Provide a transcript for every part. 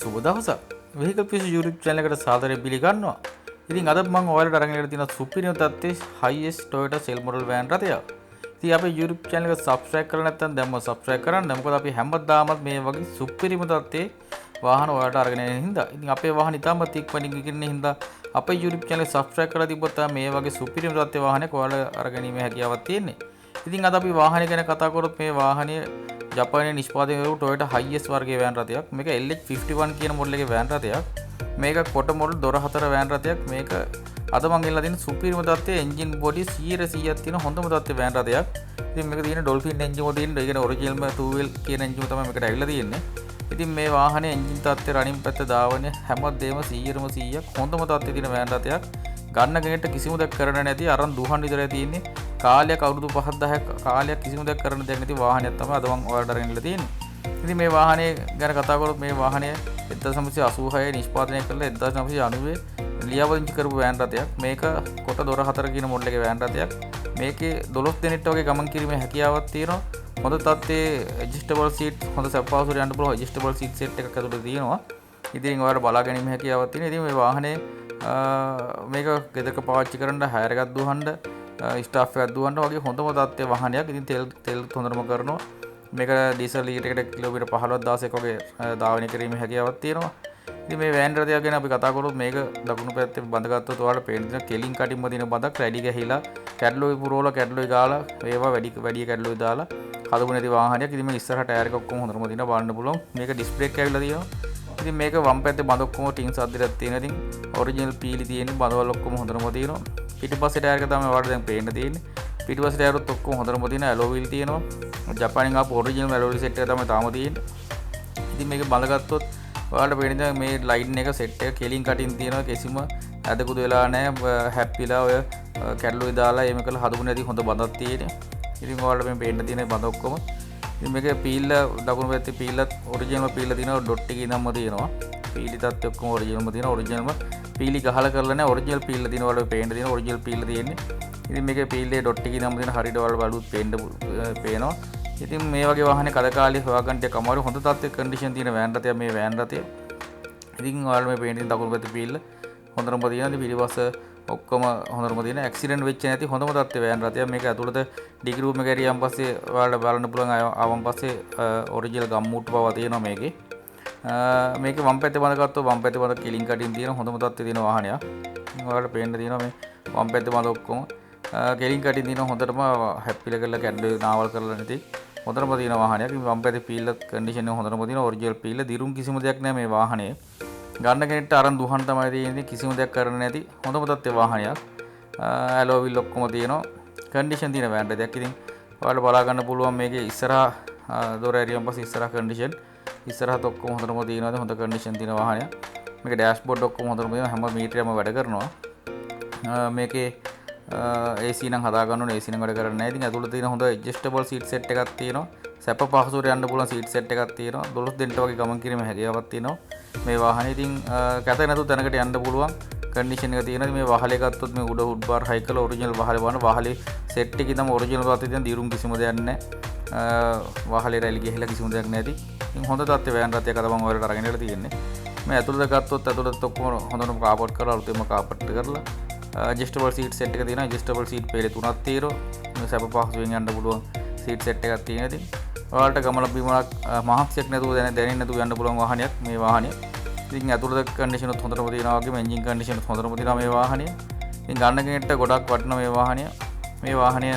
සුබ දවසක්. Vehicle පිසු YouTube channel එකට සාදරයෙන් පිළිගන්නවා. ඉතින් අද මම ඔයාලට අරගෙන ඉලා තියෙන සුපිරිම තත්ත්වයේ highest Toyota cell model van රථයක්. ඉතින් අපේ YouTube channel එක subscribe කරලා නැත්නම් දැන්ම subscribe කරන්න. මොකද අපි හැමදාමත් මේ වගේ සුපිරිම තත්ත්වයේ වාහන ඔයාලට අරගෙන එන හින්දා. ඉතින් අපේ වාහන ඉතාමත් ඉක්මනින් ඉගෙන හින්දා අපේ YouTube channel එක subscribe කරලා තිබ්බොත් මේ වගේ සුපිරිම තත්ත්වයේ වාහනයක් ඔයාලට අරගෙනීමේ හැකියාවක් තියෙන්නේ. ඉතින් අද අපි වාහනය ගැන කතා කරොත් මේ වාහනය ජපානයේ නිෂ්පාදනය කරපු Toyota highest වර්ගයේ වෑන් රථයක්. මේක LH51 කියන මොඩල් එකේ වෑන් රථයක්. මේක කොට මොඩල් දොර 4 වෑන් රථයක්. මේක අද මම ගෙනලා තියෙන සුපිරිම තත්ත්වයේ එන්ජින් බොඩි 100%ක් තියෙන හොඳම තත්ත්වයේ වෑන් රථයක්. ඉතින් මේක තියෙන ඩොල්ෆින් එන්ජින් එක තියෙන. ඒ කියන්නේ ඔරිජිනල්ම 2 wheel කියන එන්ජින් තමයි මේකට ඇවිල්ලා තියෙන්නේ. ඉතින් මේ වාහනේ එන්ජින් තත්ත්වය රනින් පැත්ත දාවනේ හැමදේම 100%ක් හොඳම තත්ත්වයේ තියෙන වෑන් රථයක්. ගන්න කෙනෙක්ට කිසිම දෙයක් කරන්න නැති අරන් දුහන් විතරයි තියෙන්නේ. කාලයක් අවුරුදු 5-10ක් කාලයක් කිසිම දෙයක් කරන්න දෙයක් නැති වාහනයක් තමයි අද මම ඔයාලට අරගෙන ඉල්ල තියෙන්නේ. ඉතින් මේ වාහනේ ගැන කතා කරොත් මේ වාහනය 1986 නිෂ්පාදනය කළ 1990 ලියාපදිංචි කරපු වෑන් රථයක්. මේක කොට දොර 4 කියන මොඩල් එකේ වෑන් රථයක්. මේකේ 12 දෙනෙක්ට වගේ ගමන් කිරීමේ හැකියාවක් තියෙනවා. හොඳ තත්ත්වයේ ඇඩ්ජස්ටබල් සීට් හොඳ සප්පාසුර යන්න පුළුවන් ඇඩ්ජස්ටබල් සීට් සෙට් එකක් ඇතුළේ තියෙනවා. ඉතින් ඔයාලට බලා ගැනීම හැකියාවක් තියෙනවා. ඉතින් මේ වාහනේ මේක ගෙදරක පාවිච්චි කරන්න හයර් එකක් දුවන්න ස්ටාෆ් එකක් දුවන්න වගේ හොඳම තත්ත්වයේ වාහනයක්. ඉතින් තෙල් හොඳටම කරනවා. මේක ඩීසල් ලීටරයකට කිලෝමීටර් 15-16ක වගේ ධාවනය කිරීමේ හැකියාවක් තියෙනවා. ඉතින් මේ වෑන් රථය ගැන අපි කතා කරොත් මේක දකුණු පැත්තේ බඳගත්තොත් ඔයාලට පේන දෙන කෙලින් කටින්ම දින බඳක් රැඩි ගහිලා කැඩ්ලොයි පුරවලා කැඩ්ලොයි ගාලා ඒවා වැඩි කැඩ්ලොයි දාලා හදපු නැති වාහනයක්. ඉතින් මේ ඉස්සරහ ටයර් එක ඔක්කොම හොඳටම දින බලන්න පුළුවන්. මේක ඩිස්ක් බ්‍රේක් ඇවිල්ලා තියෙනවා. ඉතින් මේක වම් පැත්තේ බඳ ඔක්කොම ටින් සද්දයක් තියෙනවා. ඉතින් ඔරිජිනල් පීලි තියෙන බඳවල් ඔක්කොම හොඳටම තියෙනවා. පිටිපස්සේ ටයර් එක තමයි ඔයාලට දැන් පේන්න තියෙන්නේ. පිටිපස්සේ ටයර් උත් ඔක්කොම හොඳටම තියෙන ඇලෝ වීල් තියෙනවා. ජපානින් ආපු ඔරිජිනල් ඇලෝ වීල් සෙට් එක තමයි තාම තියෙන්නේ. ඉතින් මේක බඳගත්තොත් ඔයාලට පේන්නේ මේ ලයින් එක සෙට් එක කෙලින් කටින් තියෙනවා. කිසිම ඇදකුදු වෙලා නැහැ. හැප්පිලා ඔය කැඩලුයි දාලා එහෙම කරලා හදපු නැති හොඳ බඳක් තියෙන්නේ. ඉතින් ඔයාලට මේ පේන්න තියෙන බඳ ඔක්කොම ඉතින් මේකේ පීල්ල දකුණු පැත්තේ පීල්ලත් ඔරිජිනල් පීල්ල තියෙනවා. ඩොට් එකේ ඉඳන්ම තියෙනවා. පීලි තත්ත්වය ඔක්කොම ඔරිජිනල්ම තියෙනවා. ඔරිජිනල්ම පීලි ගහලා කරලා නැහැ. ඔරිජිනල් පීල්ල තියෙනවා. ඔයාලට පේන්න තියෙනවා ඔරිජිනල් පීල්ල තියෙන්නේ. ඉතින් මේකේ පීල්ලේ ඩොට් එකේ ඉඳන්ම තියෙන හරියට ඔයාලට බලුත් පේනවා. ඉතින් මේ වගේ වාහනේ කද කාලේ හොයාගන්න ටික අමාරු හොඳ තත්ත්වයේ කන්ඩිෂන් තියෙන වෑන් රථයක් මේ වෑන් රථය. ඉතින් ඔයාලට මේ පේන දකුණු පැත්තේ පීල්ල හොඳටම තියෙනවා. ඉතින් පිටිපස්ස ඔක්කොම හොඳටම තියෙන ඇක්සිඩන්ට් වෙච්ච නැති හොඳම තත්ත්වයේ වෑන් රථයක්. මේක ඇතුළත ඩිගි රූම් එක ඇරියන් පස්සේ ඔයාලට බලන්න පුළුවන් ආවන් පස්සේ ඔරිජිනල් ගම්මුට්ටු බව තියෙනවා මේකේ. මේකේ වම් පැත්තේ බඳගත්තොත් වම් පැත්තේ බඳ කෙලින් කටින් තියෙන හොඳම තත්ත්වයේ තියෙන වාහනයක්. ඔයාලට පේන්න තියෙනවා මේ වම් පැත්තේ බඳ ඔක්කොම කෙලින් කටින් තියෙන හොඳටම හැප්පිල කරලා කැඩලේ නාවල් කරලා නැති හොඳටම තියෙන වාහනයක්. වම් පැත්තේ පීල්ල කන්ඩිෂන් එක හොඳටම තියෙන ඔරිජිනල් පීල්ල දිරුම් කිසිම දෙයක් නැහැ මේ වාහනේ. ගන්න කෙනෙක්ට අරන් දුහන් තමයි තියෙන්නේ. කිසිම දෙයක් කරන්න නැති හොඳම තත්ත්වයේ වාහනයක්. ඇලෝ වීල් ඔක්කොම තියෙනවා. කන්ඩිෂන් තියෙන වෑන් රථයක්. ඉතින් ඔයාලට බලා ගන්න පුළුවන් මේකේ ඉස්සරහා දොර ඇරියන් පස්සේ ඉස්සරහා කන්ඩිෂන් ඉස්සරහත් ඔක්කොම හොඳටම තියෙනවා. හොඳ කන්ඩිෂන් තියෙන වාහනයක්. මේකේ ඩෑෂ්බෝඩ් ඔක්කොම හොඳටම තියෙනවා. හැම මීටරයක්ම වැඩ කරනවා. මේකේ AC නම් හදා ගන්න ඕනේ. AC නම් වැඩ කරන්නේ නැහැ. ඉතින් ඇතුළේ තියෙන හොඳ ඇඩ්ජස්ටබල් සීට් සෙට් එකක් තියෙනවා. සැප පහසුවට යන්න පුළුවන් සීට් සෙට් එකක් තියෙනවා. 12 දෙනෙක්ට වගේ ගමන් කිරීමේ හැකියාවක් තියෙනවා මේ වාහනේ. ඉතින් කැත නැතුව තැනකට යන්න පුළුවන් කන්ඩිෂන් එක තියෙනවා. මේ වහලේ ගත්තොත් මේ උඩ හුඩ් බාර් හයි කරලා ඔරිජිනල් වහලේ බලන වහලේ සෙට් එකේ තමයි ඔරිජිනල් වාතය තියෙන දිරුම් කිසිම දෙයක් නැහැ. වහලේ රැලි ගිහිලා කිසිම දෙයක් නැති. ඉතින් හොඳ තත්ත්වයේ වෑන් රථයක් අද මම ඔයාලට අරගෙන ඉලා තියෙන්නේ. මේ ඇතුළත ගත්තොත් ඇතුළත ඔක්කොම හොඳටම කාපට් කරලා අලුතෙන්ම කාපට් කරලා ඇඩ්ජස්ටබල් සීට් සෙට් එක තියෙනවා. ඇඩ්ජස්ටබල් සීට් පෙළේ තුනක් තියෙනවා. මේ සැප පහසුවෙන් යන්න පුළුවන් සීට් සෙට් එකක් තියෙනවා. ඉතින් ඔයාලට ගමන බිමනක් මහක්සයක් නැතුව දැනෙන්නේ නැතුව යන්න පුළුවන් වාහනයක් මේ වාහනය. ඉතින් ඇතුළත කන්ඩිෂන් උත් හොඳටම තියෙනවා වගේම එන්ජින් කන්ඩිෂන් උත් හොඳටම තියෙනවා මේ වාහනය. ඉතින් ගන්න කෙනෙක්ට ගොඩක් වටිනවා මේ වාහනය. මේ වාහනය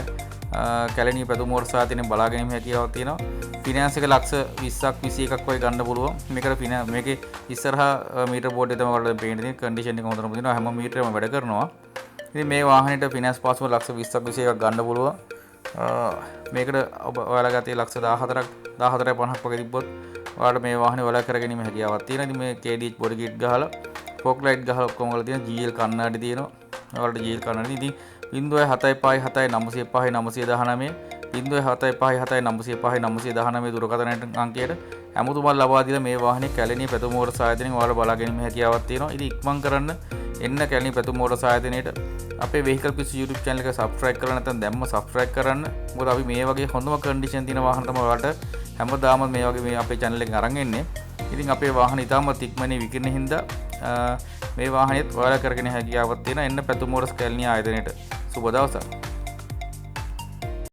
කැලණිය පැතුම් වර්ෂා තියෙන බලා ගැනීම හැකියාවක් තියෙනවා. ෆිනෑන්ස් එක ලක්ෂ 20ක් 21ක් වගේ ගන්න පුළුවන්. මේකේ ඉස්සරහා මීටර් බෝඩ් එක තමයි ඔයාලට පේන්න තියෙන කන්ඩිෂන් එක හොඳටම තියෙනවා. හැම මීටරෙම වැඩ කරනවා. ඉතින් මේ වාහනේට ෆිනෑන්ස් පාස්වර් ලක්ෂ 20ක් 21ක් ගන්න පුළුවන්. මේකට ඔයාලා ගත්තේ ලක්ෂ 1450ක් වගේ තිබ්බොත් ඔයාලට මේ වාහනේ ඔයාලා කරගැනීම හැකියාවක් තියෙනවා. ඉතින් මේ KDH බොඩි කිට් ගහලා ෆොග් ලයිට් ගහලා ඔක්කොම වල තියෙන GL කණ්ණාඩි තියෙනවා. ඔයාලට GL කණ්ණාඩි ඉතින් 0.757919 0.757919 දුරකථන අංකයට හැමතුමල් ලබා දීලා මේ වාහනේ කැලණිය පැතුම් මෝටර් සායතනයෙන් ඔයාලා බලා ගැනීම හැකියාවක් තියෙනවා. ඉතින් ඉක්මන් කරන්න එන්න කැලණිය පැතුම් මෝටර් සායතනයට අපේ vehicle piece YouTube channel එක subscribe කරලා නැත්නම් දැම්ම subscribe කරන්න. මොකද අපි මේ වගේ හොඳම කන්ඩිෂන් තියෙන වාහන තමයි ඔයාලට හැමදාම මේ වගේ මේ අපේ channel එකෙන් අරන් එන්නේ. ඉතින් අපේ වාහන ඉතාමත් ඉක්මනින් විකිරෙන හින්දා මේ වාහනේත් ඔයාලා කරගෙන හැකියාවක් තියෙන එන්න පැතුම් මෝටර්ස් කැලණිය ආයතනයේට සුබ දවසක්.